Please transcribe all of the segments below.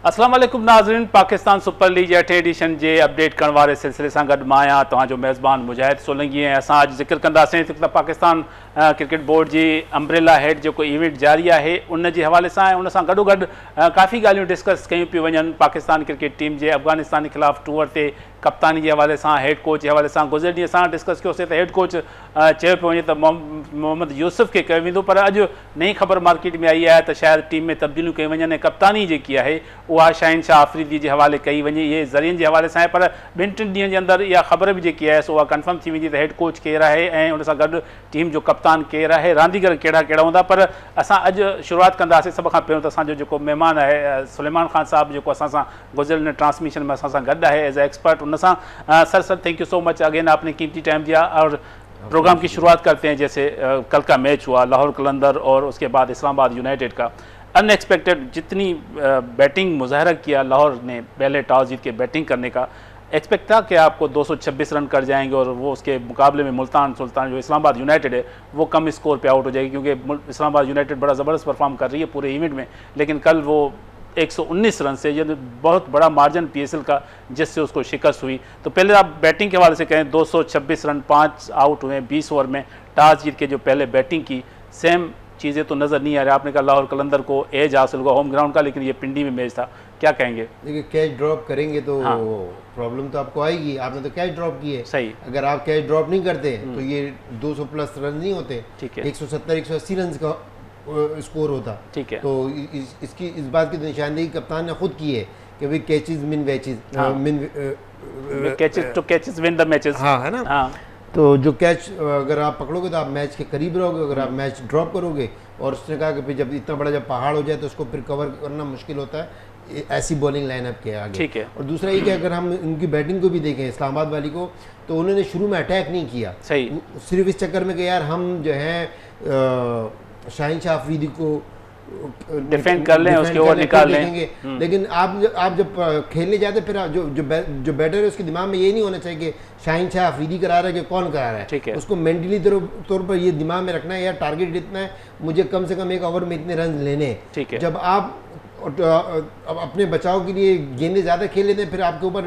अस्सलाम वालेकुम नाज़रीन, पाकिस्तान सुपर लीग 8 एडिशन जे अपडेट करण वाले सिलसिले सां गॾु मां आहियां तव्हांजो मेज़बान मुजाहिद सोलंगी ऐं असां अॼु ज़िक्र कंदासीं त पाकिस्तान क्रिकेट बोर्ड जी अम्ब्रेला हेड जेको इवेंट जारी आहे उन जे हवाले सां ऐं उन सां गॾोगॾु काफ़ी ॻाल्हियूं डिस्कस कयूं पियूं वञनि। पाकिस्तान क्रिकेट टीम जे अफ़गानिस्तान जे ख़िलाफ़ टूर ते कप्तानी जे हवाले सां, हेड कोच जे हवाले सां गुज़िरे ॾींहं असां डिस्कस कयोसीं त हेड कोच चयो पियो वञे त मोहम्मद यूसुफ खे कयो वेंदो, पर अॼु नई ख़बर मार्केट में आई आहे त शायदि टीम में तब्दीलियूं कयूं वञनि ऐं कप्तानी जेकी आहे उहा शाहिन शाह अफरीदी जे हवाले कई वञे। इहे ज़रियनि जे हवाले सां आहे, पर ॿिनि टिनि ॾींहंनि जे अंदरि इहा ख़बर बि जेकी आहे सो उहा कंफर्म थी वेंदी त हेड कोच केरु आहे ऐं उन सां गॾु टीम जो कप्तान केरु आहे, रांदीगर कहिड़ा कहिड़ा हूंदा। पर असां अॼु शुरूआति कंदासीं सभ खां पहिरियों त असांजो जेको महिमान आहे सुलेमान ख़ान साहब, जेको असां सां गुज़िरियल ट्रांसमिशन में असां सां गॾु आहे एज़ ए एक्सपर्ट। उन सां sir thank you so much again, आपने कीमती टाइम दिया। और प्रोग्राम की शुरुआत करते हैं। जैसे कल का मैच हुआ लाहौर कलंदर और उसके बाद इस्लामाबाद यूनाइटेड का, अनएक्सपेक्टेड जितनी बैटिंग मुजाहरा किया लाहौर ने, पहले टॉस जीत के बैटिंग करने का एक्सपेक्ट था कि आपको 226 रन कर जाएंगे और वो उसके मुकाबले में मुल्तान सुल्तान जो इस्लामाबाद यूनाइटेड है वो कम स्कोर पे आउट हो जाएगी, क्योंकि इस्लामाबाद यूनाइटेड बड़ा ज़बरदस्त परफॉर्म कर रही है पूरे इवेंट में। लेकिन कल वो 119 रन से, यानी बहुत बड़ा मार्जिन पीएसएल का, जिससे उसको शिकस्त हुई। तो पहले आप बैटिंग के हवाले से कहें, 226 रन, 5 आउट हुए 20 ओवर में, टॉस जीत के जो पहले बैटिंग की, सेम चीज़ें तो नज़र नहीं आ रही। आपने कहा लाहौर कलंदर को एज हासिल हुआ होम ग्राउंड का, लेकिन ये पिंडी में मैच था, क्या कहेंगे? देखिए कैच ड्रॉप करेंगे तो प्रॉब्लम तो आपको आएगी। आपने तो कैच ड्रॉप की है, सही। अगर आप कैच ड्रॉप नहीं करते तो ये 200 प्लस रन नहीं होते, ठीक है, 170-180 रन का स्कोर होता। ठीक है। तो इसकी इस बात की निशानदेही कप्तान ने खुद की है कि भाई catches win matches, catches to catches win the matches. हाँ, है ना। हाँ। तो जो कैच अगर आप पकड़ोगे तो आप मैच के करीब रहोगे, अगर आप मैच ड्रॉप करोगे, और उसने कहा कि फिर जब इतना बड़ा जब पहाड़ हो जाए तो उसको फिर कवर करना मुश्किल होता है ऐसी बॉलिंग लाइनअप के आगे। ठीक है। और दूसरा ये कि अगर हम उनकी बैटिंग को भी देखें इस्लामाबाद वाली को, तो उन्होंने शुरू में अटैक नहीं किया, सही, सिर्फ इस चक्कर में कि यार हम जो है शाहिन शाह अफरीदी को डिफेंड कर लें, उसके ओवर निकाल लें। लेकिन आप जब खेलने जाते फिर जो बैटर है उसके दिमाग में ये नहीं होना चाहिए कि शाहिन शाह अफरीदी करा रहा है कि कौन करा रहा है। ठीक है। उसको मेंटली तौर पर ये दिमाग में रखना है, यार टारगेट इतना है, मुझे कम से कम एक ओवर में इतने रन लेने हैं। ठीक है। जब आप अब अपने बचाव के लिए गेंदें ज़्यादा खेल लेते हैं, फिर आपके ऊपर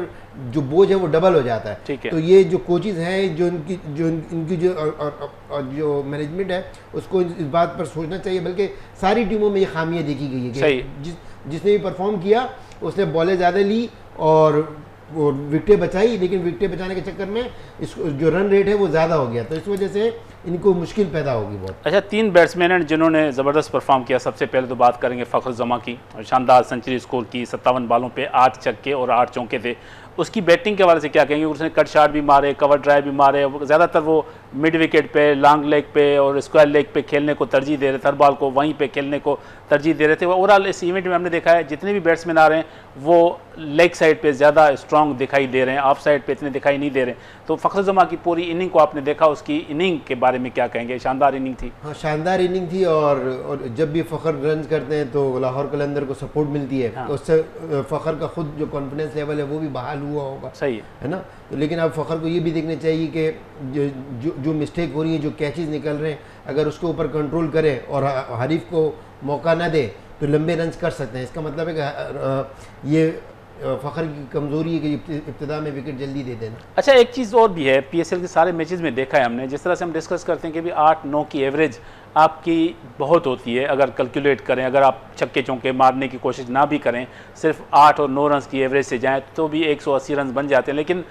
जो बोझ है वो डबल हो जाता है। ठीक है। तो ये जो कोचेज़ हैं, जो इनकी जो मैनेजमेंट है, उसको इस बात पर सोचना चाहिए। बल्कि सारी टीमों में ये खामियां देखी गई है कि जिसने भी परफॉर्म किया उसने बॉलें ज़्यादा ली और वो विकेटें बचाई, लेकिन विकेटें बचाने के चक्कर में इसको जो रन रेट है वो ज़्यादा हो गया, तो इस वजह से इनको मुश्किल पैदा होगी बहुत। अच्छा, 3 बैट्समैन हैं जिन्होंने ज़बरदस्त परफॉर्म किया। सबसे पहले तो बात करेंगे फ़खर जमा की, शानदार सेंचुरी स्कोर की, 57 बालों पे 8 छक्के और 8 चौके थे। उसकी बैटिंग के हवाले से क्या कहेंगे? उसने कट शॉट भी मारे, कवर ड्राइव भी मारे, ज़्यादातर वो मिड विकेट पे, लॉन्ग लेग पे और स्क्वायर लेग पे खेलने को तरजीह दे रहे थे, हर बॉल को वहीं पे खेलने को तरजीह दे रहे थे। ओवरऑल इस इवेंट में हमने देखा है जितने भी बैट्समैन आ रहे हैं वो लेग साइड पे ज़्यादा स्ट्रॉन्ग दिखाई दे रहे हैं, ऑफ साइड पे इतने दिखाई नहीं दे रहे हैं। तो फ़खर जमा की पूरी इनिंग को आपने देखा, उसकी इनिंग के बारे में क्या कहेंगे? शानदार इनिंग थी। हाँ, शानदार इनिंग थी। और जब भी फ़खर रन करते हैं तो लाहौर कलंदर को सपोर्ट मिलती है। हाँ। तो उससे फ़खर का खुद जो कॉन्फिडेंस लेवल है वो भी बहाल हुआ होगा। सही है ना। तो लेकिन अब फ़खर को ये भी देखना चाहिए कि जो मिस्टेक हो रही है, जो कैचेस निकल रहे हैं, अगर उसके ऊपर कंट्रोल करे और हरीफ को मौका ना दे तो लंबे रन कर सकते हैं। इसका मतलब है कि ये फ़खर की कमज़ोरी है कि इब्तिदा में विकेट जल्दी दे देना। अच्छा, एक चीज़ और भी है, पीएसएल के सारे मैचेस में देखा है हमने, जिस तरह से हम डिस्कस करते हैं कि भी 8-9 की एवरेज आपकी बहुत होती है अगर कैलकुलेट करें, अगर आप छक्के चौके मारने की कोशिश ना भी करें, सिर्फ 8 और 9 रन की एवरेज से जाएँ तो भी 180 रन बन जाते हैं। लेकिन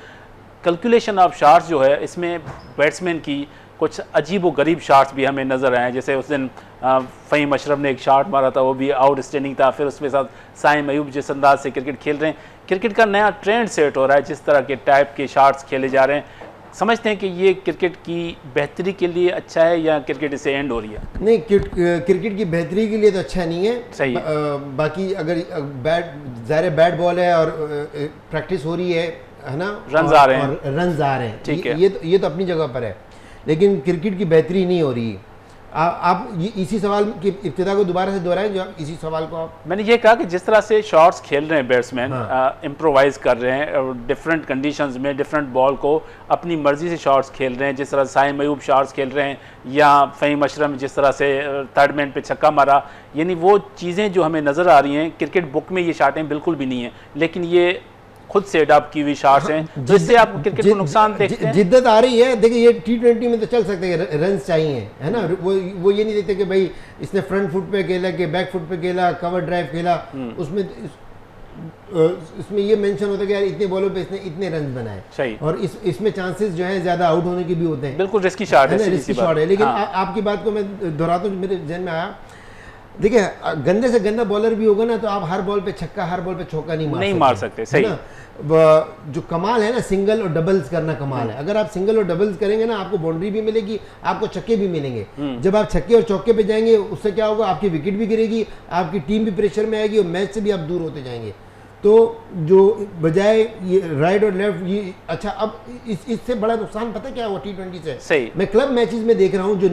कैलकुलेशन ऑफ शॉट्स जो है, इसमें बैट्समैन की कुछ अजीब व गरीब शॉट्स भी हमें नज़र आए। जैसे उस दिन फ़हीम अशरफ ने एक शॉट मारा था, वो भी आउटस्टैंडिंग था। फिर उसके साथ साइम अयूब जिस अंदाज से क्रिकेट खेल रहे हैं, क्रिकेट का नया ट्रेंड सेट हो रहा है, जिस तरह के टाइप के शॉट्स खेले जा रहे हैं, समझते हैं कि ये क्रिकेट की बेहतरी के लिए अच्छा है या क्रिकेट इससे एंड हो रही है? नहीं, क्रिकेट की बेहतरी के लिए तो अच्छा नहीं है। सही। बाकी अगर बैट बॉल है और प्रैक्टिस हो रही है ना, रन आ रहे हैं, रन आ रहे हैं, ठीक है, ये तो अपनी जगह पर है। लेकिन क्रिकेट की बेहतरी नहीं हो रही। आप इसी सवाल की इब्तिदा को दोबारा से दोहराएं, जो आप इसी सवाल को आप। मैंने ये कहा कि जिस तरह से शॉट्स खेल रहे हैं बैट्समैन, इम्प्रोवाइज कर रहे हैं और डिफरेंट कंडीशंस में डिफरेंट बॉल को अपनी मर्जी से शॉट्स खेल रहे हैं, जिस तरह साइम अयूब शॉट्स खेल रहे हैं या फ़हीम अशरफ जिस तरह से थर्ड मैन पे छक्का मारा, यानी वो चीज़ें जो हमें नज़र आ रही हैं क्रिकेट बुक में ये शॉटें बिल्कुल भी नहीं हैं, लेकिन ये खुद से अडॉप्ट की हुई शॉट्स हैं जिससे आप क्रिकेट को नुकसान देखते हैं। जिद्दत आ रही है। देखिए ये T20 में तो चल सकते हैं, रन चाहिए, है ना। वो ये नहीं देखते कि भाई इसने फ्रंट फुट पे खेला कि बैक फुट पे खेला, कवर ड्राइव खेला, उसमें ये मेंशन होता है कि यार इतने बॉलों पे इसने इतने रन बनाए। सही। और इसमें चांसेस जो है ज्यादा आउट होने के भी होते हैं। बिल्कुल रिस्की शॉट है, रिस्की शॉट है। लेकिन आपकी बात को मैं दोहराता हूँ, मेरे जहन में आया, देखिए गंदे से गंदा बॉलर भी होगा ना तो आप हर बॉल पे छक्का, हर बॉल पे चौका नहीं मार सकते। सही ना। जो कमाल है ना सिंगल और डबल्स करना कमाल है। अगर आप सिंगल और डबल्स करेंगे ना आपको बाउंड्री भी मिलेगी, आपको छक्के भी मिलेंगे। जब आप छक्के और चौके पे जाएंगे उससे क्या होगा, आपकी विकेट भी गिरेगी, आपकी टीम भी प्रेशर में आएगी और मैच से भी आप दूर होते जाएंगे। तो जो बजाय ये राइट और लेफ्ट ये अच्छा, अब इससे बड़ा नुकसान पता क्या हुआ T20 से। सही। मैं क्लब मैचेस में देख रहा हूँ जो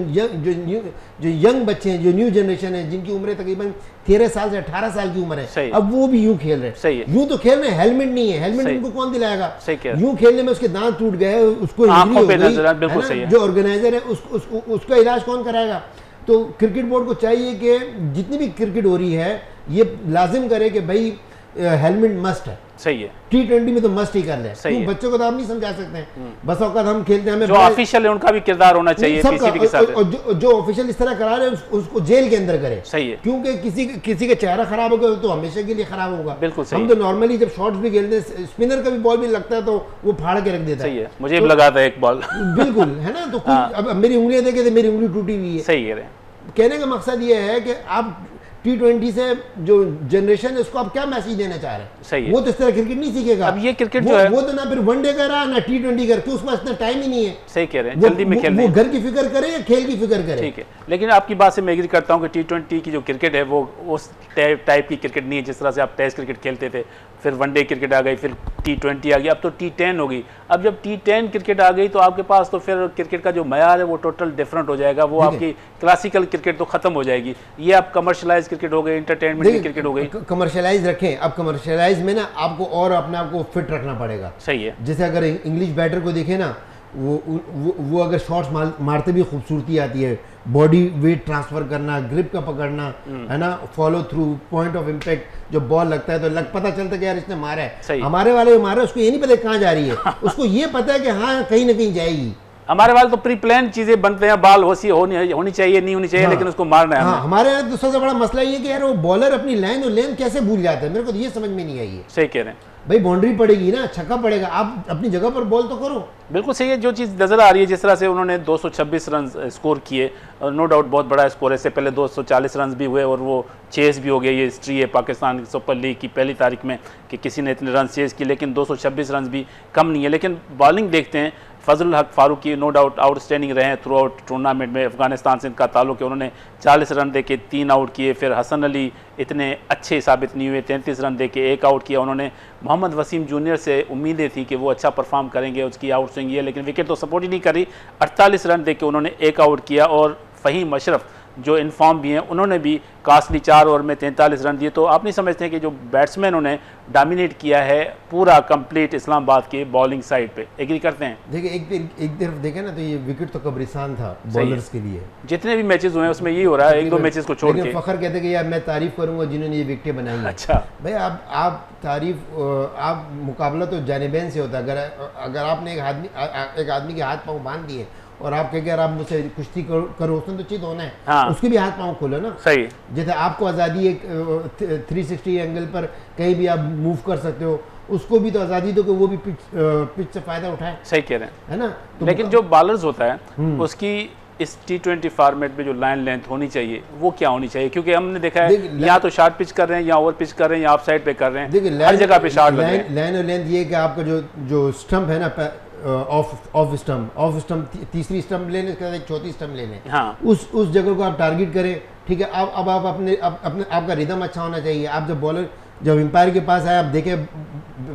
यंग बच्चे हैं, जो न्यू जनरेशन है, जिनकी उम्र तकरीबन 13 साल से 18 साल की उम्र है, अब वो भी यूं खेल रहे हैं। यूं तो खेल रहे हैं, हेलमेट नहीं है, हेलमेट उनको कौन दिलाएगा। यूं खेलने में उसके दांत टूट गए, उसको इंजरी हो गई, जो ऑर्गेनाइजर है उसका इलाज कौन कराएगा। तो क्रिकेट बोर्ड को चाहिए कि जितनी भी क्रिकेट हो रही है ये लाजिम करे कि भाई हेलमेट मस्ट है। सही है। T20 में तो मस्ट ही कर ले। सही। बच्चों को तो आप नहीं समझा सकते हैं। बस औकात हम खेलते हैं, हमें जो ऑफिशियल है उनका भी किरदार होना चाहिए पीसीबी के साथ। और जो ऑफिशियल इस तरह करा रहे हैं उसको जेल के अंदर करे। सही है। क्योंकि किसी का चेहरा खराब होगा तो हमेशा के लिए खराब होगा। बिल्कुल सही। हम तो नॉर्मली जब शॉट्स भी खेलते हैं, स्पिनर का भी बॉल भी लगता है तो वो फाड़ के रख देता है। सही है। मुझे भी लगा था एक बॉल। बिल्कुल है ना। तो अब मेरी उंगलियां देखे थे, मेरी उंगली टूटी हुई है। सही है। कहने का मकसद ये है कि आप T20 से जो जनरेशन है उसको आप क्या मैसेज देना चाह रहे हैं। सही है। वो तो इस तरह क्रिकेट नहीं सीखेगा। अब ये क्रिकेट जो है वो तो ना फिर वनडे कर रहा है ना T20 कर, क्यों उसके पास इतना टाइम ही नहीं है। सही कह रहे हैं। जल्दी में खेलने, वो घर की फिक्र करे या खेल की फिक्र करे। ठीक है। लेकिन आपकी बात से मैं एग्री करता हूँ कि T20 की जो क्रिकेट है वो उस टाइप की क्रिकेट नहीं है जिस तरह से आप टेस्ट क्रिकेट खेलते थे, फिर वनडे क्रिकेट आ गई, फिर T20 आ गई, अब तो T10 हो गई। अब जब T10 क्रिकेट आ गई तो आपके पास तो फिर क्रिकेट का जो मयार है वो टोटल डिफरेंट हो जाएगा। वो आपकी क्लासिकल क्रिकेट तो खत्म हो जाएगी, ये आप कमर्शलाइज क्रिकेट हो गई, एंटरटेनमेंट की क्रिकेट हो गई। कमर्शलाइज रखें। अब कमर्शलाइज में ना आपको और अपने आप को फिट रखना पड़ेगा। सही है। जैसे अगर इंग्लिश बैटर को देखें ना, वो अगर शॉट्स मारते भी खूबसूरती आती है, बॉडी वेट ट्रांसफर करना, ग्रिप का पकड़ना, है ना, follow through, point of impact, जब बॉल लगता है तो पता चलता है कि यार इसने मारा है। हमारे वाले मारा, उसको ये नहीं पता कहाँ जा रही है, उसको ये पता है कि हाँ कहीं ना कहीं जाएगी। हमारे वाले तो प्री प्लान चीजें बनते हैं, बाल होनी चाहिए नहीं होनी चाहिए, लेकिन उसको मारना है। हमारे यहाँ तो सबसे बड़ा मसला ये कि यार वो बॉलर अपनी लाइन और लेंथ कैसे भूल जाता है, मेरे को तो ये समझ में नहीं आई है। सही कह रहे हैं भाई, बाउंड्री पड़ेगी ना, छक्का पड़ेगा, आप अपनी जगह पर बॉल तो करो। बिल्कुल सही है। जो चीज़ नज़र आ रही है, जिस तरह से उन्होंने 226 रन स्कोर किए, नो डाउट बहुत बड़ा स्कोर है। इससे पहले 240 रन भी हुए और वो चेस भी हो गया। ये हिस्ट्री है पाकिस्तान सुपर लीग की पहली तारीख में कि किसी ने इतने रन चेस किए, लेकिन 226 रन भी कम नहीं है। लेकिन बॉलिंग देखते हैं, फजल हक फारूकी नो डाउट आउटस्टैंडिंग रहे हैं थ्रू आउट टूर्नामेंट में। अफगानिस्तान से इनका ताल्लुक है, उन्होंने 40 रन दे के 3 आउट किए। फिर हसन अली इतने अच्छे साबित नहीं हुए, 33 रन दे के 1 आउट किया उन्होंने। मोहम्मद वसीम जूनियर से उम्मीदें थी कि वो अच्छा परफॉर्म करेंगे, उसकी आउट स्विंग है, लेकिन विकेट तो सपोर्ट ही नहीं करी। 48 रन दे के उन्होंने 1 आउट किया। और फ़हीम अशरफ जो इनफॉर्म भी हैं, उन्होंने भी कास्टली 4 ओवर में 43 रन दिए। तो आप नहीं समझते हैं कि जो बैट्समैन उन्हें डोमिनेट किया है पूरा कंप्लीट इस्लामाबाद के बॉलिंग साइड पे, एग्री करते हैं? देखिए एक तरफ देखें ना तो ये विकेट तो कब्रिस्तान था बॉलर्स के लिए। जितने भी मैचेस हुए हैं उसमें यही हो रहा है, 1-2 मैचेस को छोड़ के। फखर कहते हैं कि यार मैं तारीफ करूंगा जिन्होंने ये विकेटें बनाई। अच्छा भाई, आप तारीफ, आप मुकाबला तो जानिबैन से होता है। अगर आपने एक आदमी के हाथ पाँव बांध दिए और आप कहें यार आप मुझसे कुश्ती करो, उसने तो चित होना है। हाँ। उसके भी हाथ पाँव खोलो ना। सही। जैसे आपको आज़ादी एक 360 एंगल पर कहीं भी आप मूव कर सकते हो, उसको भी तो आज़ादी दो कि वो भी पिच से फायदा उठाए। सही कह रहे हैं, है ना। तो लेकिन जो बॉलर्स होता है उसकी इस T20 फॉर्मेट में जो लाइन लेंथ होनी चाहिए वो क्या होनी चाहिए? क्योंकि हमने देखा है या तो शॉर्ट पिच कर रहे हैं या ओवर पिच कर रहे हैं या ऑफ साइड पे कर रहे हैं, हर जगह पे शॉर्ट लग रहे हैं। लाइन और लेंथ ये कि आपका जो स्टंप है ना, ऑफ स्टंप तीसरी स्टंप लेने के बाद चौथी स्टंप लेने। हाँ। उस जगह को आप टारगेट करें, ठीक है। अब आप अपने आपका रिदम अच्छा होना चाहिए। आप जब एम्पायर के पास आए, आप देखें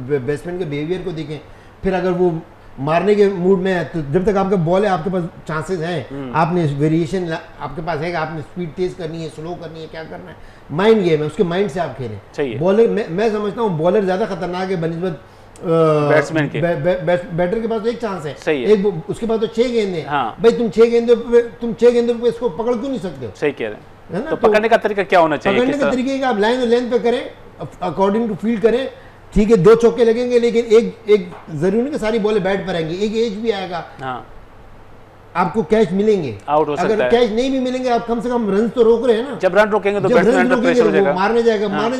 बैट्समैन के बिहेवियर को देखें, फिर अगर वो मारने के मूड में है, तो जब तक आपका बॉल है आपके पास चांसेस हैं, आपने वेरिएशन आपके पास है कि आपने स्पीड तेज करनी है, स्लो करनी है, क्या करना है, माइंड गेम है, उसके माइंड से आप खेलें। बॉलर मैं समझता हूँ बॉलर ज्यादा खतरनाक है बनिस्बत बैट्समैन के। बैटर के पास तो एक चांस है, सही है। एक उसके पास तो 6 गेंदें हैं। हाँ। भाई तुम 6 गेंदों पे इसको पकड़ क्यों नहीं सकते हो? सही कह रहे हैं। है ना? तो पकड़ने का तरीका क्या होना चाहिए? पकड़ने का तरीके का आप लाइन और लेंथ पे करें, अकॉर्डिंग टू फील्ड करें। ठीक है 2 चौके लगेंगे, लेकिन एक जरूरी नहीं कि सारी बॉलें बैट पर आएंगी, एक एज भी आएगा। हाँ। आपको कैच मिलेंगे, आउट हो सकता है। अगर कैच नहीं भी मिलेंगे आप कम से कम रन तो रोक रहे हैं ना। जब रन रोकेंगे तो बैट्समैन अंडर प्रेशर हो जाएगा, मारने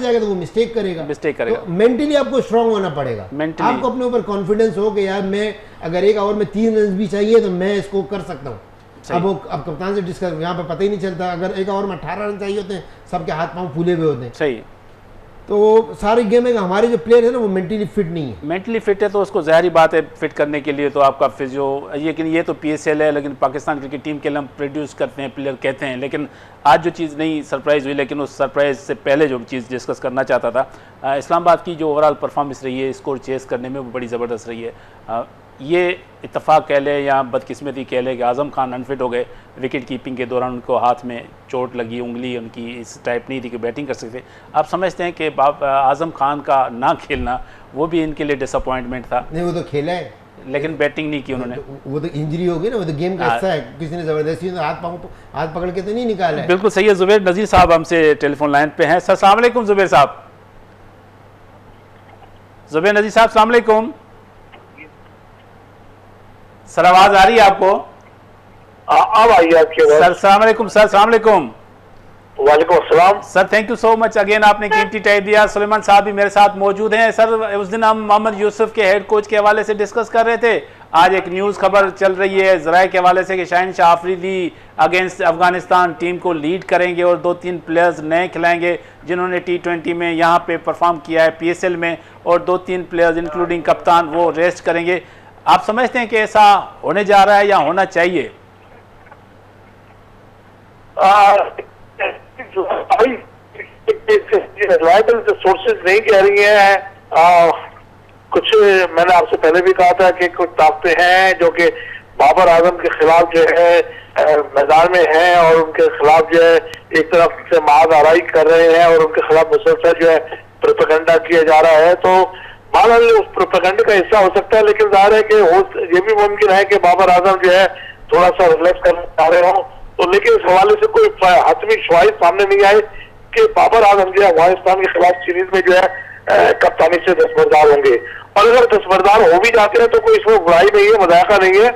जाएगा तो वो मिस्टेक करेगा। तो मेंटली आपको स्ट्रांग होना पड़ेगा। आपको अपने ऊपर कॉन्फिडेंस हो कि यार मैं अगर एक ओवर में 3 रन भी चाहिए तो मैं इसको कर सकता हूँ। अब कप्तान से डिस्कस, यहाँ पे पता ही नहीं चलता, अगर एक ओवर में 18 रन चाहिए होते हैं, सबके हाथ पांव फूले हुए होते हैं। सही। तो सारी गेम है कि हमारे जो प्लेयर है ना वो मेंटली फिट नहीं है। मेंटली फिट है तो उसको ज़ाहिर बात है फिट करने के लिए तो आपका फिजियो, लेकिन ये तो PSL है, लेकिन पाकिस्तान क्रिकेट टीम के लिए हम प्रोड्यूस करते हैं, प्लेयर कहते हैं। लेकिन आज जो चीज़ नहीं सरप्राइज़ हुई, लेकिन उस सरप्राइज़ से पहले जो चीज़ डिस्कस करना चाहता था, इस्लामाबाद की जो ओवरऑल परफॉर्मेंस रही है स्कोर चेस करने में वो बड़ी ज़बरदस्त रही है। ये इत्तेफाक कह लें या बदकिस्मती कह लें कि आज़म खान अनफिट हो गए विकेट कीपिंग के दौरान, उनको हाथ में चोट लगी, उंगली उनकी इस टाइप नहीं थी कि बैटिंग कर सकते। आप समझते हैं कि आज़म खान का ना खेलना वो भी इनके लिए डिसअपॉइंटमेंट था? नहीं, वो तो खेला है लेकिन बैटिंग नहीं की उन्होंने। वो तो इंजरी हो गई ना, वो तो गेम का हिस्सा है, किसी ने जबरदस्ती हाथ पकड़ के तो नहीं निकाला है। बिल्कुल सही है। जुबैर नज़ीर साहब हमसे टेलीफोन लाइन पे हैं। सर अस्सलाम वालेकुम जुबैर साहब। जुबैर नज़ीर साहब अस्सलाम वालेकुम। सर आवाज आ रही है आपको? अब आई आपकी आवाज। सर अस्सलाम वालेकुम। सर अस्सलाम वालेकुम। वालेकुम अस्सलाम। Sir thank you so much again, आपने कीमती टाइम दिया। सुलेमान साहब भी मेरे साथ मौजूद हैं। सर उस दिन हम मोहम्मद यूसुफ के हेड कोच के हवाले से डिस्कस कर रहे थे। आज एक न्यूज़ खबर चल रही है ज़राए के हवाले से कि शाहीन शाह आफरीदी अगेंस्ट अफगानिस्तान टीम को लीड करेंगे और 2-3 प्लेयर्स नए खिलाएंगे जिन्होंने T20 में यहाँ पे परफॉर्म किया है, PSL में, और 2-3 प्लेयर्स इंक्लूडिंग कप्तान वो रेस्ट करेंगे। आप समझते हैं कि ऐसा होने जा रहा है या होना चाहिए? रिलायबल सोर्सेज नहीं कह रही हैं। कुछ मैंने आपसे पहले भी कहा था कि कुछ ताकतें हैं जो कि बाबर आजम के खिलाफ जो है मैदान में हैं और उनके खिलाफ जो है एक तरफ से माद आराई कर रहे हैं और उनके खिलाफ मुसलसल जो है प्रोपेगेंडा किया जा रहा है। तो बहरहाल उस प्रोपेगेंडा का हिस्सा हो सकता है, लेकिन जाहिर है कि ये भी मुमकिन है कि बाबर आजम जो है थोड़ा सा रिलैक्स करना चाह रहे हो। तो लेकिन इस हवाले से कोई हतमी ख्वाहिश सामने नहीं आई कि बाबर आजम जो है अफगानिस्तान के खिलाफ सीरीज में जो है कप्तानी से दस्तबरदार होंगे। और अगर दस्तबरदार हो भी जाते हैं तो कोई इसमें बुराई नहीं है, मजाका नहीं है।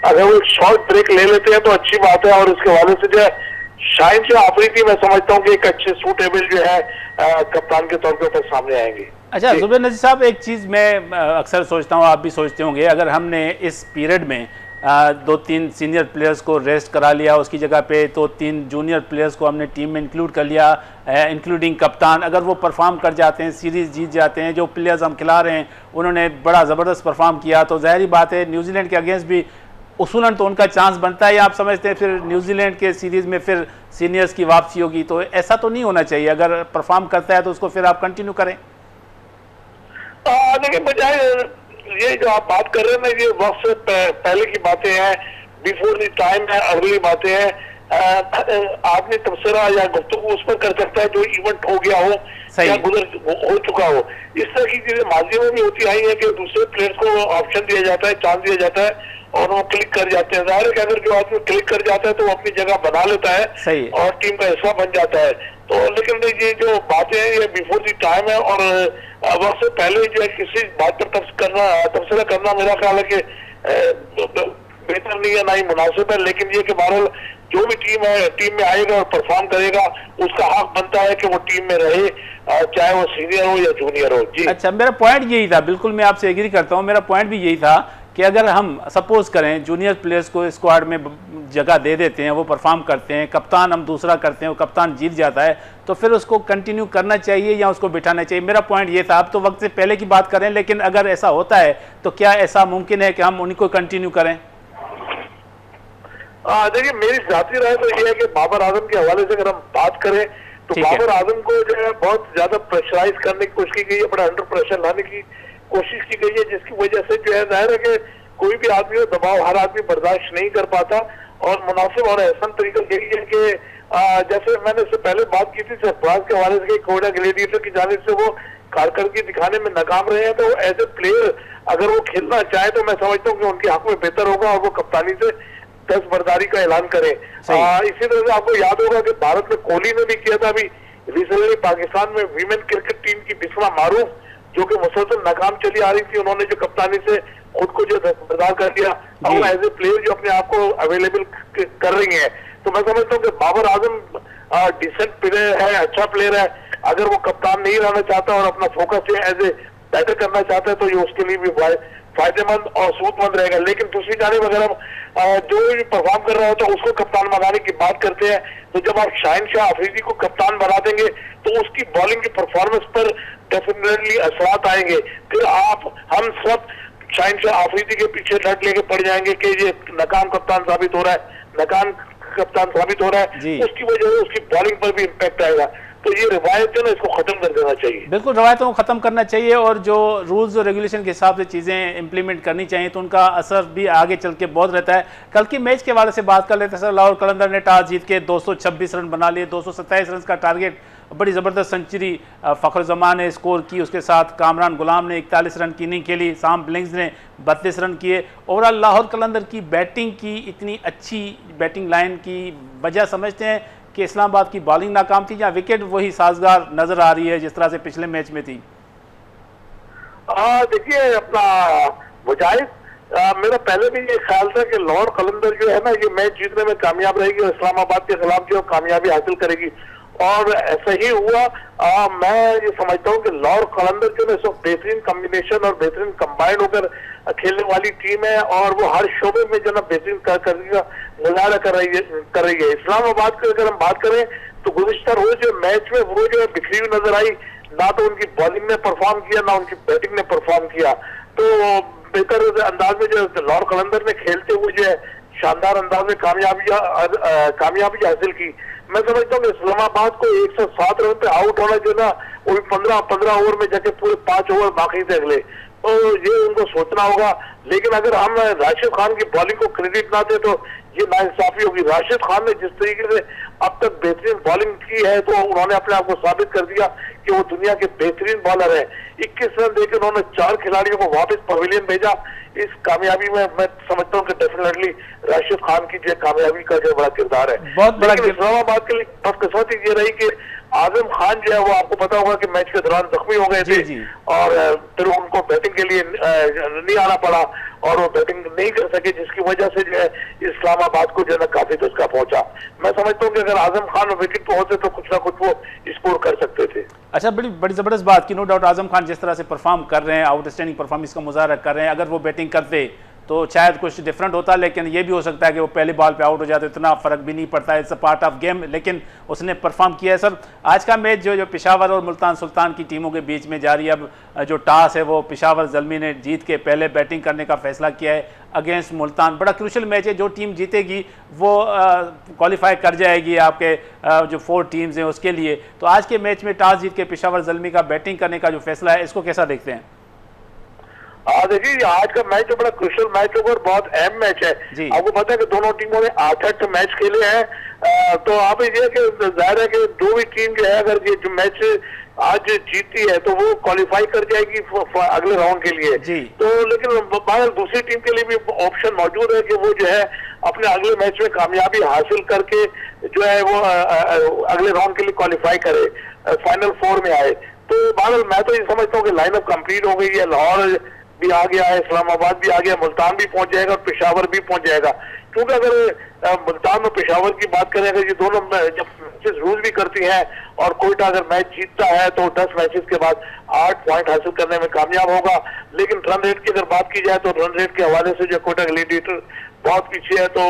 अगर वो एक शॉर्ट ब्रेक ले लेते हैं तो अच्छी बात है। और उसके हवाले से जो है शाहीन शाह आफरीदी मैं समझता हूँ कि एक अच्छे सूटेबल जो है कप्तान के तौर पर सामने आएंगे। अच्छा जुबैर नज़ीर साहब, एक चीज़ मैं अक्सर सोचता हूँ, आप भी सोचते होंगे, अगर हमने इस पीरियड में 2-3 सीनियर प्लेयर्स को रेस्ट करा लिया, उसकी जगह पे 2-3 जूनियर प्लेयर्स को हमने टीम में इंक्लूड कर लिया, इंक्लूडिंग कप्तान, अगर वो परफॉर्म कर जाते हैं, सीरीज़ जीत जाते हैं, जो प्लेयर्स हम खिला रहे हैं उन्होंने बड़ा ज़बरदस्त परफॉर्म किया, तो ज़ाहिर बात है न्यूजीलैंड के अगेंस्ट भी उसूलन तो उनका चांस बनता है। या आप समझते हैं फिर न्यूजीलैंड के सीरीज़ में फिर सीनियर्स की वापसी होगी? तो ऐसा तो नहीं होना चाहिए, अगर परफॉर्म करता है तो उसको फिर आप कंटिन्यू करें। लेकिन बजाय ये जो आप बात कर रहे हैं ना, ये वक्त से पहले की बातें हैं, बिफोर द टाइम है, अगली बातें हैं। आदमी तबसरा या गुफ्तगू उस पर कर सकता है जो इवेंट हो गया हो या गुजर हो चुका हो। इस तरह की चीजें माजी में भी होती आई है कि दूसरे प्लेयर्स को ऑप्शन दिया जाता है, चांस दिया जाता है और वो क्लिक कर जाते हैं। जाहिर है कि अगर जो आदमी क्लिक कर जाता है तो वो अपनी जगह बना लेता है और टीम का हिस्सा बन जाता है। तो लेकिन ये जो बातें हैं ये बिफोर दी टाइम है और वक्त से पहले जो है किसी बात पर तबसरा करना मेरा ख्याल है कि बेहतर नहीं है, ना ही मुनासिब है। लेकिन ये कि बहरहाल जो भी टीम में आएगा और परफॉर्म करेगा उसका हक बनता है कि वो टीम में रहे, चाहे वो सीनियर हो या जूनियर हो। जी अच्छा, मेरा पॉइंट यही था, बिल्कुल मैं आपसे एग्री करता हूँ। मेरा पॉइंट भी यही था कि अगर हम सपोज करें जूनियर प्लेयर्स को स्क्वाड में जगह दे देते हैं, वो परफॉर्म करते हैं, कप्तान हम दूसरा करते हैं, वो कप्तान जीत जाता है, तो फिर उसको कंटिन्यू करना चाहिए या उसको बिठाना चाहिए? मेरा पॉइंट ये था। आप तो वक्त से पहले की बात करें, लेकिन अगर ऐसा होता है तो क्या ऐसा मुमकिन है कि हम उनको कंटिन्यू करें? देखिए मेरी जाती राय तो ये है कि बाबर आजम के हवाले से अगर हम बात करें तो बाबर आजम को जो है बहुत ज्यादा प्रेशराइज करने की कोशिश की गई है, बड़ा अंडर प्रेशर लाने की कोशिश की गई है, जिसकी वजह से जो है जाहिर है कि कोई भी आदमी हो, दबाव हर आदमी बर्दाश्त नहीं कर पाता, और मुनासिब और एहसन तरीका यही है कि जैसे मैंने इससे पहले बात की थी सरफराज के हवाले से, कोयटा ग्लेडिएटर की जानिब से वो कारकर्दगी दिखाने में नाकाम रहे हैं, तो एज ए प्लेयर अगर वो खेलना चाहे तो मैं समझता हूँ कि उनके हक में बेहतर होगा और वो कप्तानी से दस्तबरदारी का ऐलान करें। इसी तरह से आपको याद होगा कि भारत में कोहली ने भी किया था अभी रिसेंटली पाकिस्तान में वीमेन क्रिकेट टीम की बिस्मा मारूफ, जो कि मुसलसल नाकाम चली आ रही थी, उन्होंने जो कप्तानी से खुद को जो दस्तबरदार कर दिया, अब एज ए प्लेयर जो अपने आप को अवेलेबल कर रही है। तो मैं समझता हूँ कि बाबर आजम डिसेंट प्लेयर है, अच्छा प्लेयर है, अगर वो कप्तान नहीं रहना चाहता और अपना फोकस एज ए बैटर करना चाहता है तो ये उसके लिए भी फायदेमंद और सूदमंद रहेगा। लेकिन दूसरी जानिब अगर हम जो भी परफॉर्म कर रहा होता है उसको कप्तान बनाने की बात करते हैं, तो जब आप शाहिनशाह अफरीदी को कप्तान बना देंगे तो उसकी बॉलिंग की परफॉर्मेंस पर डेफिनेटली असरात आएंगे। फिर हम सब शाहिनशाह अफरीदी के पीछे डट लेके पड़ जाएंगे कि ये नाकाम कप्तान साबित हो रहा है, नाकाम कप्तान साबित हो रहा है, उसकी वजह से उसकी बॉलिंग पर भी इम्पैक्ट आएगा। तो ये रिवायत जो ना इसको खत्म कर देना चाहिए। बिल्कुल, रवायतों को खत्म करना चाहिए और जो रूल्स और रेगुलेशन के हिसाब से चीज़ें इंप्लीमेंट करनी चाहिए, तो उनका असर भी आगे चल के बहुत रहता है। कल की मैच के हवाले से बात कर लेते हैं सर। लाहौर कलंदर ने टॉस जीत के 226 रन बना लिए, 227 रन का टारगेट, बड़ी ज़बरदस्त सेंचुरी फ़खर जमान ने स्कोर की, उसके साथ कामरान गुलाम ने 41 रन की इनिंग खेली, साम ब्लिंग्स ने 32 रन किए। ओवरऑल लाहौर कलंदर की बैटिंग की इतनी अच्छी बैटिंग लाइन की वजह समझते हैं कि इस्लामाबाद की बॉलिंग नाकाम थी या विकेट वही साजगार नजर आ रही है जिस तरह से पिछले मैच में थी? देखिए अपना मुजाहिद, मेरा पहले भी ये ख्याल था कि लाहौर कलंदर जो है ना ये मैच जीतने में कामयाब रहेगी और इस्लामाबाद के खिलाफ जो कामयाबी हासिल करेगी, और ऐसा ही हुआ। मैं ये समझता हूँ कि लाहौर कलंदर जो है सब बेहतरीन कॉम्बिनेशन और बेहतरीन कंबाइंड होकर खेलने वाली टीम है और वो हर शोबे में जो ना बेहतरीन करने का मुजाहरा कर रही है। इस्लामाबाद की अगर हम बात करें तो गुज़िश्ता रोज जो मैच में वो जो है बिखरी हुई नजर आई, ना तो उनकी बॉलिंग ने परफॉर्म किया ना उनकी बैटिंग ने परफॉर्म किया। तो बेहतर अंदाज में जो लाहौर कलंदर ने खेलते हुए जो है शानदार अंदाज में कामयाबी हासिल की। मैं समझता हूँ कि इस्लामाबाद को 107 रन पे आउट होना जो ना वो भी 15 ओवर में जाके पूरे 5 ओवर बाकी थे अगले, तो ये उनको सोचना होगा। लेकिन अगर हम राशिद खान की बॉलिंग को क्रेडिट ना दे तो ये नाइंसाफी होगी। राशिद खान ने जिस तरीके से अब तक बेहतरीन बॉलिंग की है तो उन्होंने अपने आप को साबित कर दिया कि वो दुनिया के बेहतरीन बॉलर है। 21 रन देकर उन्होंने 4 खिलाड़ियों को वापस पवेलियन भेजा। इस कामयाबी में मैं समझता हूँ कि डेफिनेटली राशिद खान की जो कामयाबी का जो बड़ा किरदार है। बहुत बड़ा इस्लामाबाद के लिए बदकिस्मती ये रही कि आजम खान जो है वो आपको पता होगा कि मैच के दौरान जख्मी हो गए थे और फिर उनको बैटिंग के लिए नहीं आना पड़ा और वो बैटिंग नहीं कर सके, जिसकी वजह से जो है इस्लामाबाद को जो है काफी धक्का पहुंचा। मैं समझता हूँ कि अगर आजम खान विकेट पे होते तो कुछ ना कुछ वो स्कोर कर सकते थे। अच्छा, बड़ी ज़बरदस्त बात की, नो डाउट आजम खान जिस तरह से परफॉर्म कर रहे हैं, आउटस्टैंडिंग परफॉर्मेंस का मुजाहरा कर रहे हैं, अगर वो बैटिंग करते तो शायद कुछ डिफरेंट होता, लेकिन ये भी हो सकता है कि वो पहली बॉल पे आउट हो जाते, इतना फ़र्क भी नहीं पड़ता है, it's a part of game. लेकिन उसने परफॉर्म किया है। सर, आज का मैच जो पेशावर और मुल्तान सुल्तान की टीमों के बीच में जारी है, अब जो टॉस है वो पेशावर ज़ल्मी ने जीत के पहले बैटिंग करने का फैसला किया है अगेंस्ट मुल्तान। बड़ा क्रूशल मैच है, जो टीम जीतेगी वो क्वालिफाई कर जाएगी आपके जो 4 टीम्स हैं उसके लिए। तो आज के मैच में टॉस जीत के पेशावर ज़ल्मी का बैटिंग करने का जो फैसला है, इसको कैसा देखते हैं? देखिए आज का मैच जो बड़ा क्रूशियल मैच होगा और बहुत अहम मैच है। आपको पता है कि दोनों टीमों ने 8 मैच खेले हैं, तो आप ये कि जाहिर है कि जो भी टीम जो है अगर ये जो मैच आज जीतती है तो वो क्वालिफाई कर जाएगी अगले राउंड के लिए। तो लेकिन दूसरी टीम के लिए भी ऑप्शन मौजूद है कि वो जो है अपने अगले मैच में कामयाबी हासिल करके जो है वो अगले राउंड के लिए क्वालिफाई करे, फाइनल 4 में आए। तो बहरहाल मैं तो ये समझता हूँ कि लाइनअप कंप्लीट हो गई है, लाहौर भी आ गया है, इस्लामाबाद भी आ गया, मुल्तान भी पहुंच जाएगा और पेशावर भी पहुंच जाएगा। क्योंकि अगर मुल्तान और पेशावर की बात करें, अगर ये दोनों जब मैचेस रूल भी करती हैं और कोयटा अगर मैच जीतता है तो 10 मैचेस के बाद 8 पॉइंट हासिल करने में कामयाब होगा। लेकिन रन रेट की अगर बात की जाए तो रन रेट के हवाले से जो कोयटा ग्लेडिएटर बहुत पीछे है, तो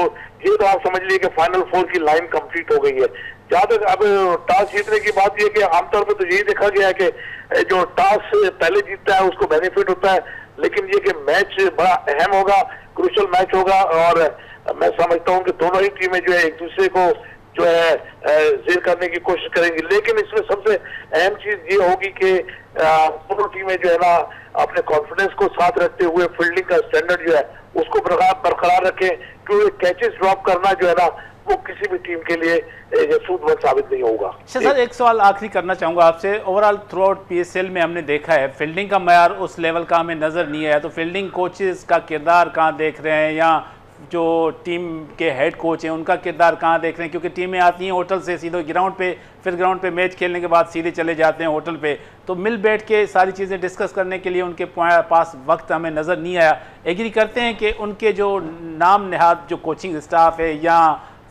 ये तो आप समझ लीजिए कि फाइनल 4 की लाइन कंप्लीट हो गई है। जहां तक अब टॉस जीतने की बात यह कि आमतौर पर तो यही देखा गया है कि जो टॉस पहले जीतता है उसको बेनिफिट होता है, लेकिन ये कि मैच बड़ा अहम होगा, क्रूशियल मैच होगा और मैं समझता हूं कि दोनों ही टीमें जो है एक दूसरे को जो है जेर करने की कोशिश करेंगी। लेकिन इसमें सबसे अहम चीज ये होगी कि दोनों टीमें जो है ना अपने कॉन्फिडेंस को साथ रखते हुए फील्डिंग का स्टैंडर्ड जो है उसको बरकरार रखें, क्योंकि कैचेस ड्रॉप करना जो है ना वो किसी भी टीम के लिए सूदमंद साबित नहीं होगा। सर एक सवाल आखिरी करना चाहूंगा आपसे, ओवरऑल थ्रू आउट PSL में हमने देखा है फील्डिंग का मयार उस लेवल का हमें नज़र नहीं आया, तो फील्डिंग कोचेस का किरदार कहाँ देख रहे हैं या जो टीम के हेड कोच हैं उनका किरदार कहाँ देख रहे हैं? क्योंकि टीमें आती हैं होटल से सीधे ग्राउंड पे, फिर ग्राउंड पे मैच खेलने के बाद सीधे चले जाते हैं होटल पे, तो मिल बैठ के सारी चीज़ें डिस्कस करने के लिए उनके पास वक्त हमें नज़र नहीं आया। एग्री करते हैं कि उनके जो नाम नहाद जो कोचिंग स्टाफ है या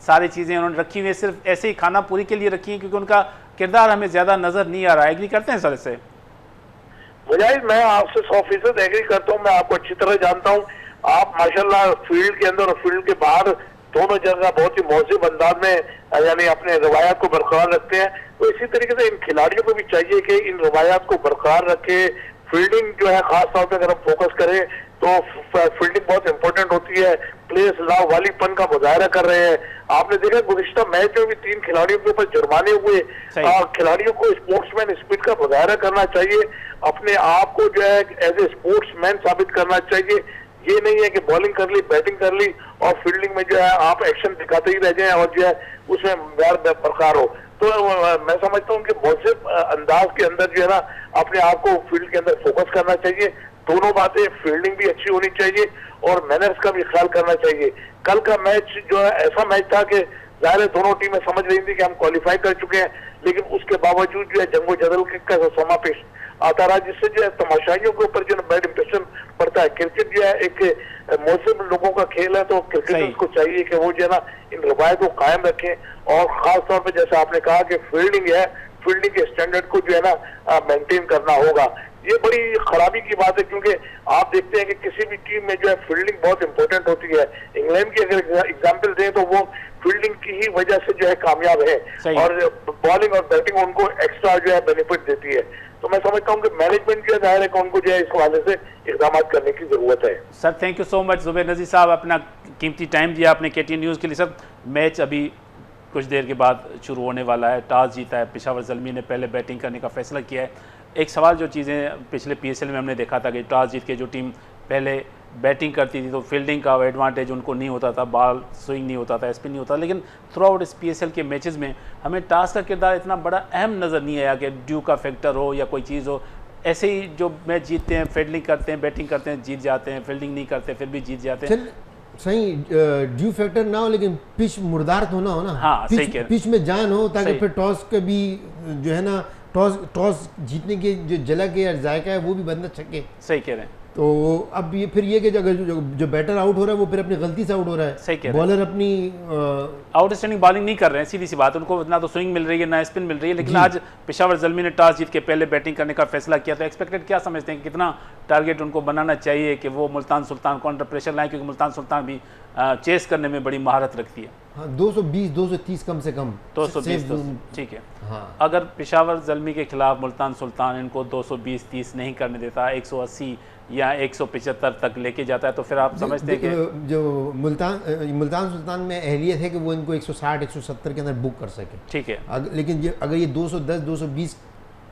सारी चीज़ें उन्होंने रखी हुई है सिर्फ ऐसे ही खाना पूरी के लिए रखी हैं, क्योंकि उनका किरदार हमें ज़्यादा नज़र नहीं आ रहा है। एग्री करते हैं सर इससे? मुजाहिद, मैं आपसे 100% एग्री करता हूँ, मैं आपको अच्छी तरह जानता हूँ। आप माशाल्लाह फील्ड के अंदर और फील्ड के बाहर दोनों जगह बहुत ही मौजूद अंदाज में यानी अपने रवायात को बरकरार रखते हैं। तो इसी तरीके से इन खिलाड़ियों को भी चाहिए कि इन रवायात को बरकरार रखे। फील्डिंग जो है खास तौर पर अगर हम फोकस करें तो फील्डिंग बहुत इंपॉर्टेंट होती है। प्लेयर्स लाव वालीपन का मुजाहरा कर रहे हैं। आपने देखा गुज़िश्ता मैच में भी 3 खिलाड़ियों के ऊपर जुर्माने हुए। खिलाड़ियों को स्पोर्ट्समैन स्पिरिट का मुजाहरा करना चाहिए, अपने आप को जो है एज ए स्पोर्ट्समैन साबित करना चाहिए। ये नहीं है कि बॉलिंग कर ली, बैटिंग कर ली और फील्डिंग में जो है आप एक्शन दिखाते ही रह जाएं और जो है उसमें मैयार बरकरार हो। तो मैं समझता हूँ कि मौजूद अंदाज के अंदर जो है ना अपने आप को फील्ड के अंदर फोकस करना चाहिए। दोनों बातें, फील्डिंग भी अच्छी होनी चाहिए और मैनर्स का भी ख्याल करना चाहिए। कल का मैच जो है ऐसा मैच था कि जाहिर है दोनों टीमें समझ रही थी कि हम क्वालिफाई कर चुके हैं, लेकिन उसके बावजूद जो है जंगो जदल का समा पेश आता रहा, जिससे जो है तमाशाइयों के ऊपर जो है बैड इंप्रेशन पड़ता है। क्रिकेट जो है एक मौसम लोगों का खेल है, तो क्रिकेटर्स को चाहिए कि वो जो है ना इन रवायत को कायम रखें और खास तौर पे जैसे आपने कहा कि फील्डिंग है, फील्डिंग के स्टैंडर्ड को जो है ना मेंटेन करना होगा। ये बड़ी खराबी की बात है, क्योंकि आप देखते हैं कि किसी भी टीम में जो है फील्डिंग बहुत इंपॉर्टेंट होती है। इंग्लैंड की अगर एग्जांपल दें तो वो फील्डिंग की ही वजह से जो है कामयाब है और बॉलिंग और बैटिंग उनको एक्स्ट्रा जो है बेनिफिट देती है। तो मैं समझता हूँ कि मैनेजमेंट जो है जाहिर है कि उनको जो है इस हवाले से इक़दाम करने की जरूरत है। Sir thank you so much Zubair Nazir साहब, अपना कीमती टाइम दिया आपने KTN न्यूज़ के लिए। सर मैच अभी कुछ देर के बाद शुरू होने वाला है, टॉस जीता है पेशावर ज़ल्मी ने, पहले बैटिंग करने का फैसला किया है। एक सवाल जो चीज़ें पिछले PSL में हमने देखा था कि टॉस जीत के जो टीम पहले बैटिंग करती थी तो फील्डिंग का एडवांटेज उनको नहीं होता था, बॉल स्विंग नहीं होता था, स्पिन नहीं होता, लेकिन थ्रू आउट इस PSL के मैचेस में हमें टॉस का किरदार इतना बड़ा अहम नज़र नहीं आया कि ड्यू का फैक्टर हो या कोई चीज़ हो। ऐसे ही जो मैच जीतते हैं, फील्डिंग करते हैं, बैटिंग करते हैं, जीत जाते हैं, फील्डिंग नहीं करते फिर भी जीत जाते हैं। सही ड्यू फैक्टर ना हो लेकिन पिच मुर्दार तो ना हो ना। हाँ, सही कह रहे हैं। पिच में जान हो ताकि फिर टॉस का भी जो है ना टॉस जीतने की जो झलक है या जायका है वो भी बंदा छके। सही कह रहे हैं। तो अब ये फिर ये कि अगर जो बैटर आउट हो रहा है वो फिर अपनी गलती से आउट हो रहा है। सही कह रहे हैं। बॉलर अपनी आउटस्टैंडिंग बॉलिंग नहीं कर रहे हैं, सीधी सी बात, उनको ना तो स्विंग मिल रही है ना स्पिन मिल रही है। लेकिन आज पेशावर ज़ल्मी ने टॉस जीत के पहले बैटिंग करने का फैसला किया, तो एक्सपेक्टेड क्या समझते हैं, कितना टारगेट उनको बनाना चाहिए कि वो मुल्तान सुल्तान को अंडर प्रेशर लाएं, क्योंकि मुल्तान सुल्तान भी चेस करने में बड़ी महारत रखती है। हाँ, 220-230 कम से कम 220 ठीक है। हाँ। अगर पेशावर ज़ल्मी के खिलाफ मुल्तान सुल्तान इनको 220-30 नहीं करने देता, 180 या 175 तक लेके जाता है, तो फिर आप समझते हैं कि जो मुल्तान सुल्तान में अहलियत है कि वो इनको 160-170 के अंदर बुक कर सके। ठीक है। लेकिन अगर ये 210-220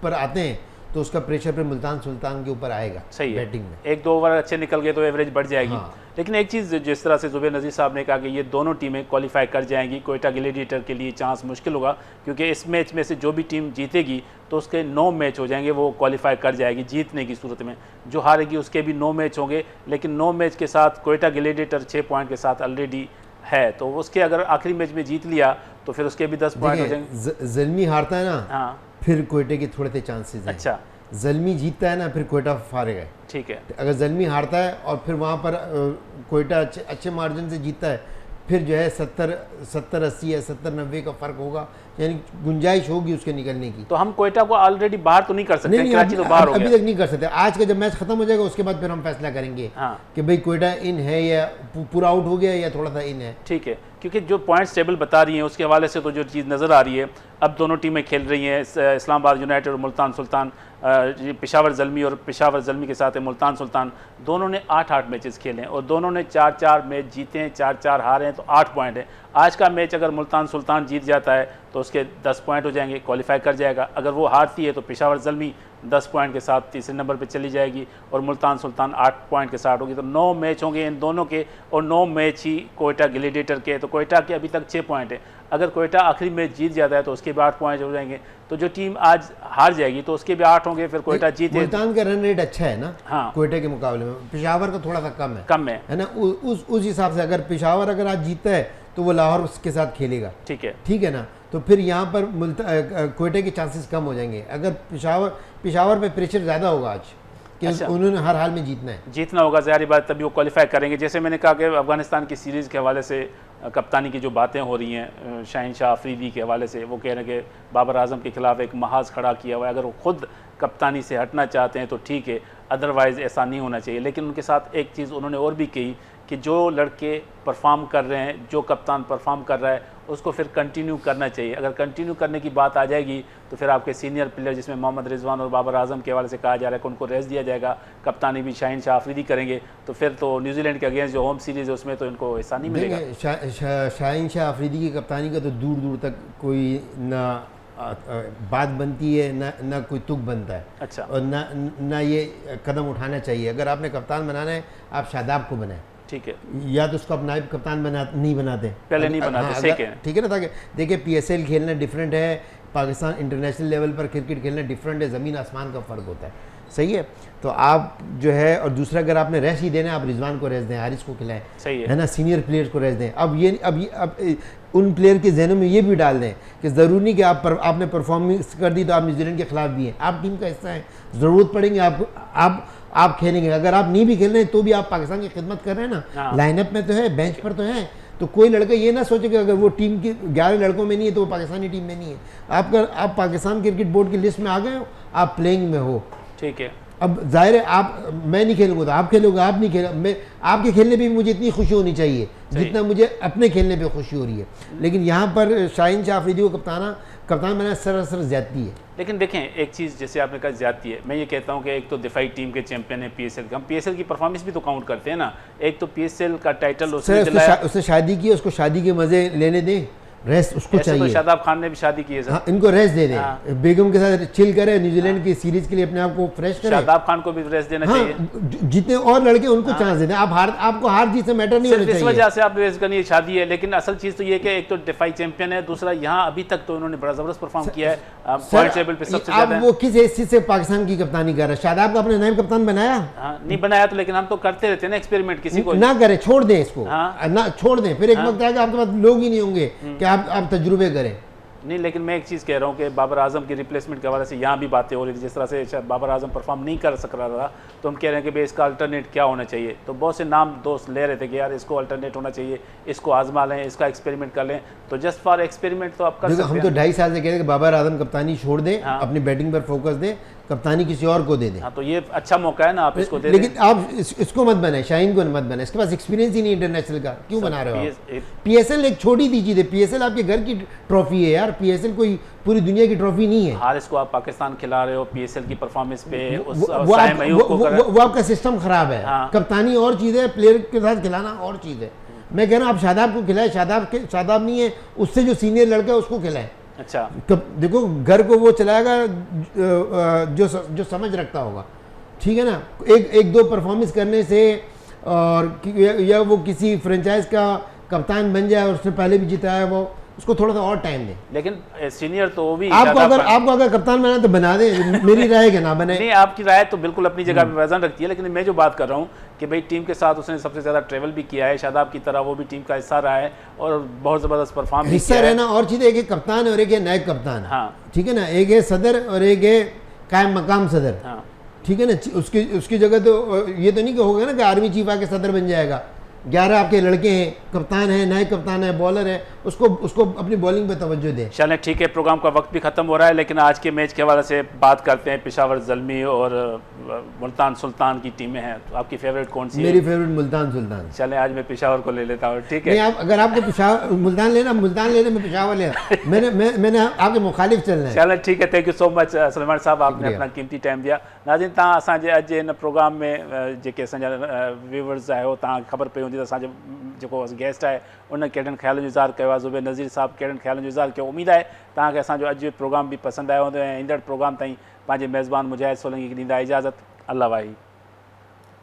पर आते हैं तो उसका प्रेशर पे मुल्तान सुल्तान के ऊपर आएगा। सही है, बैटिंग में 1-2 ओवर अच्छे निकल गए तो एवरेज बढ़ जाएगी। हाँ। लेकिन एक चीज़ जिस तरह से ज़ुबैर नज़ीर साहब ने कहा कि ये दोनों टीमें क्वालिफाई कर जाएंगी, कोयटा ग्लैडिएटर के लिए चांस मुश्किल होगा, क्योंकि इस मैच में से जो भी टीम जीतेगी तो उसके 9 मैच हो जाएंगे, वो क्वालिफाई कर जाएगी जीतने की सूरत में। जो हारेगी उसके भी 9 मैच होंगे, लेकिन 9 मैच के साथ कोयटा ग्लैडिएटर 6 पॉइंट के साथ ऑलरेडी है, तो उसके अगर आखिरी मैच में जीत लिया तो फिर उसके भी 10 पॉइंट हो जाएंगे। ज़ल्मी हारता है ना, हाँ, फिर कोयटे के थोड़े से चांसेस हैं। अच्छा, ज़ल्मी जीतता है ना, फिर कोयटा फारेग है। ठीक है। अगर ज़ल्मी हारता है और फिर वहाँ पर कोयटा अच्छे मार्जिन से जीतता है, फिर जो है 70-80 या 70-90 का फ़र्क होगा, यानी गुंजाइश होगी उसके निकलने की। तो हम कोयटा को ऑलरेडी बाहर तो नहीं कर सकते, कराची तो बाहर हो गया। अभी तक नहीं कर सकते। आज का जब मैच खत्म हो जाएगा उसके बाद फिर हम फैसला करेंगे कि भाई कोयटा इन है या पूरा आउट हो गया या थोड़ा सा इन है। ठीक है, क्योंकि जो पॉइंट्स टेबल बता रही हैं उसके हवाले से तो जो चीज़ नज़र आ रही है, अब दोनों टीमें खेल रही हैं, इस्लामाबाद यूनाइटेड और मुल्तान सुल्तान, पेशावर ज़ल्मी और पेशावर ज़ल्मी के साथ है मुल्तान सुल्तान, दोनों ने 8-8 मैचेस खेले हैं और दोनों ने 4-4 मैच जीते हैं, 4-4 हारे हैं, तो 8 पॉइंट है। आज का मैच अगर मुल्तान सुल्तान जीत जाता है तो उसके 10 पॉइंट हो जाएंगे, क्वालिफाई कर जाएगा। अगर वो हारती है तो पेशावर ज़ल्मी 10 पॉइंट के साथ तीसरे नंबर पे चली जाएगी और मुल्तान सुल्तान 8 पॉइंट के साथ होगी। तो 9 मैच होंगे इन दोनों के और 9 मैच ही कोयटा ग्लेडिएटर के। तो कोयटा के अभी तक 6 पॉइंट है। अगर कोयटा आखिरी मैच जीत जाता है तो उसके भी 8 पॉइंट हो जाएंगे। तो जो टीम आज हार जाएगी तो उसके भी 8 होंगे, फिर कोयटा जीते। मुल्तान का रन रेट अच्छा है ना, हाँ, कोयटा के मुकाबले में। पेशावर का थोड़ा सा कम है ना। उस हिसाब से अगर पेशावर अगर आज जीतता है तो वो लाहौर उसके साथ खेलेगा, ठीक है ना। तो फिर यहाँ पर कोयटा के चांसेस कम हो जाएंगे। अगर पेशावर पे प्रेशर ज़्यादा होगा आज कि उन्होंने हर हाल में जीतना होगा, ज़ाहिर बात तभी वो क्वालिफाई करेंगे। जैसे मैंने कहा कि अफगानिस्तान की सीरीज़ के हवाले से कप्तानी की जो बातें हो रही हैं शाहीन शाह अफरीदी के हवाले से, वो कह रहे हैं कि बाबर आजम के खिलाफ एक महाज खड़ा किया हुआ है। अगर वो खुद कप्तानी से हटना चाहते हैं तो ठीक है, अदरवाइज़ ऐसा नहीं होना चाहिए। लेकिन उनके साथ एक चीज़ उन्होंने और भी कही कि जो लड़के परफॉर्म कर रहे हैं, जो कप्तान परफॉर्म कर रहा है उसको फिर कंटिन्यू करना चाहिए। अगर कंटिन्यू करने की बात आ जाएगी तो फिर आपके सीनियर प्लेयर जिसमें मोहम्मद रिजवान और बाबर आजम के हवाले से कहा जा रहा है कि उनको रेस्ट दिया जाएगा, कप्तानी भी शाहीन शाह अफरीदी करेंगे, तो फिर तो न्यूजीलैंड के अगेंस्ट जो होम सीरीज़ है उसमें तो इनको ऐसा नहीं मिलेगा। शाहीन शाह अफरीदी की कप्तानी का तो दूर दूर तक कोई ना बात बनती है ना कोई तुक बनता है। अच्छा। और ना ये कदम उठाना चाहिए। अगर आपने कप्तान बनाना है आप शादाब को बनाएं, ठीक है, या तो उसको आप नायब कप्तान नहीं बनाते, पहले नहीं बनाते, ठीक है ना। ताकि देखिए PSL खेलना डिफरेंट है, पाकिस्तान इंटरनेशनल लेवल पर क्रिकेट खेलना डिफरेंट है, ज़मीन आसमान का फ़र्क होता है, सही है। तो आप जो है, और दूसरा अगर आपने रेस्ट ही देना है, आप रिजवान को रेस्ट दें, हारिस को खिलाएं, सही है ना, सीनियर प्लेयर्स को रेस्ट दें। अब उन प्लेयर के जहनों में ये भी डाल दें कि ज़रूरी नहीं कि आपने परफॉर्मेंस कर दी तो आप न्यूजीलैंड के खिलाफ भी हैं, आप टीम का हिस्सा हैं, ज़रूरत पड़ेंगे आप खेलेंगे। अगर आप नहीं भी खेल रहे हैं तो भी आप पाकिस्तान की खिदमत कर रहे हैं ना, लाइनअप में तो है, बेंच पर तो है। तो कोई लड़का ये ना सोचे कि अगर वो टीम के 11 लड़कों में नहीं है तो वो पाकिस्तानी टीम में नहीं है। आप पाकिस्तान क्रिकेट बोर्ड की लिस्ट में आ गए हो, आप प्लेइंग में हो, ठीक है। अब जाहिर है मैं नहीं खेलूंगा तो आप खेलोगे, आप नहीं खेलो, मैं आपके खेलने पे भी मुझे इतनी खुशी होनी चाहिए जितना मुझे अपने खेलने पे खुशी हो रही है। लेकिन यहाँ पर शाहीन शाह अफरीदी को कप्तान बनाना सरासर ज्यादती है। लेकिन देखें एक चीज़, जैसे आपने कहा ज्यादती है, मैं ये कहता हूँ कि एक तो दिफाई टीम के चैंपियन है PSL, हम PSL की परफॉर्मेंस भी तो काउंट करते हैं ना। एक तो PSL का टाइटल उसने शादी की, उसको शादी के मजे लेने दें, रेस्ट उसको चाहिए। तो शादाब खान ने भी शादी की है सर। हाँ, इनको रेस्ट दे दें। हाँ। बेगम के साथ चिल करे, न्यूजीलैंड की सीरीज के लिए अपने आप को फ्रेश करें। शादाब खान को भी रेस्ट देना चाहिए। जितने और लड़के उनको चांस दे दें। आपको हार जीत से मैटर नहीं होना चाहिए। इस वजह से आप रेस्ट करनी शादी है। लेकिन असल चीज़ तो ये कि एक तो डिफाई चैंपियन है, दूसरा यहाँ अभी तक तो उन्होंने बड़ा जबरदस्त परफॉर्म किया है, पॉइंट टेबल पे सबसे ज्यादा। वो किस हैसियत से पाकिस्तान की कप्तानी कर रहा है? शादाब को अपने नायब कप्तान बनाया? नहीं बनाया तो, लेकिन हम तो करते रहते हैं ना एक्सपेरिमेंट, किसी को ना करे, छोड़ दें इसको, ना छोड़ दें। फिर एक वक्त आएगा आपके पास लोग ही नहीं होंगे कि आप तजुर्बे करें। नहीं, लेकिन मैं एक चीज़ कह रहा हूँ कि बाबर आजम की रिप्लेसमेंट के हवाले से यहाँ भी बातें हो रही थी। जिस तरह से बाबर आजम परफॉर्म नहीं कर सक रहा था तो हम कह रहे हैं कि भाई इसका अल्टरनेट क्या होना चाहिए। तो बहुत से नाम दोस्त ले रहे थे कि यार इसको अल्टरनेट होना चाहिए, इसको आजमा लें, इसका एक्सपेरिमेंट कर लें। तो जस्ट फॉर एक्सपेरिमेंट तो आप कर सकते हैं। हम तो 2.5 साल से कह रहे हैं कि बाबर आजम कप्तानी छोड़ दें, अपनी बैटिंग पर फोकस दें, कप्तानी किसी और को दे दें। हाँ, तो ये अच्छा मौका है ना, आप इसको दे। लेकिन आप इसको मत बनाए, शाहीन को मत बनाए, इसके पास एक्सपीरियंस ही नहीं इंटरनेशनल का, क्यों बना रहे हो आप? PSL एक छोटी दी चीज़ है, PSL आपके घर की ट्रॉफी है यार, PSL कोई पूरी दुनिया की ट्रॉफी नहीं है। हार इसको आप पाकिस्तान खिला रहे हो PSL की परफॉर्मेंस पे, वो आपका सिस्टम खराब है। कप्तानी और चीज़ है, प्लेयर के साथ खिलाना और चीज़ है। मैं कह रहा हूँ आप शादाब को खिलाए, शादाब नहीं है, उससे जो सीनियर लड़का है उसको खिलाए। अच्छा, देखो घर को वो चलाएगा जो समझ रखता होगा, ठीक है ना। एक दो परफॉर्मेंस करने से और या वो किसी फ्रेंचाइज का कप्तान बन जाए और उसने पहले भी जिताया, वो उसको थोड़ा सा और टाइम दें। लेकिन सीनियर तो वो भी आपको अगर कप्तान बना तो बना दें, मेरी राय है ना बने। नहीं, आपकी राय तो बिल्कुल अपनी जगह पे वजन रखती है, लेकिन मैं जो बात कर रहा हूँ कि भाई टीम के साथ उसने सबसे ज़्यादा ट्रेवल भी किया है, शादाब की तरह वो भी टीम का हिस्सा रहा है और बहुत ज़बरदस्त परफॉर्म हिस्सा रहना और चीज़, एक है कप्तान और एक है नायब कप्तान। हाँ, ठीक है ना, एक है सदर और एक है कायम मकाम सदर। हाँ, ठीक है ना। उसकी जगह तो ये तो नहीं कि होगा ना कि आर्मी चीफ आके सदर बन जाएगा। 11 आपके लड़के हैं, कप्तान है, नायब कप्तान है, बॉलर है, उसको अपनी बॉलिंग पे तवज्जो दें। चलें ठीक है, प्रोग्राम का वक्त भी ख़त्म हो रहा है, लेकिन आज के मैच के हवाले से बात करते हैं। पेशावर ज़ल्मी और मुल्तान सुल्तान की टीमें हैं, तो आपकी फेवरेट कौन सी है? मेरी फेवरेट मुल्तान सुल्तान। चलें आज मैं पेशावर को ले लेता हूँ, ठीक है। नहीं, अगर आपको पेशावर मुल्तान लेना में पेशावर लेना, मैंने आपके मुखालिफ चलना है। चलें ठीक है, thank you so much Salman साहब, आपने अपना कीमती टाइम दिया। नाज़रीन, तव्हां असांजे अॼु हिन प्रोग्राम में जेके असांजा व्यूवर्स आहियो, तव्हांखे ख़बर पई हूंदी त असांजो जेको गेस्ट आहे उन कहिड़नि ख़्यालनि जो इज़हार कयो आहे, ज़ुबैर नज़ीर साहब कहिड़नि ख़्यालनि जो इज़हार कयो। उमेद आहे तव्हांखे असांजो अॼु प्रोग्राम बि पसंदि आयो हूंदो ऐं ईंदड़ प्रोग्राम ताईं पंहिंजे मेज़बान मुजाहिद सोलंकी खे ॾींदा इजाज़त। अल्लाह वाही।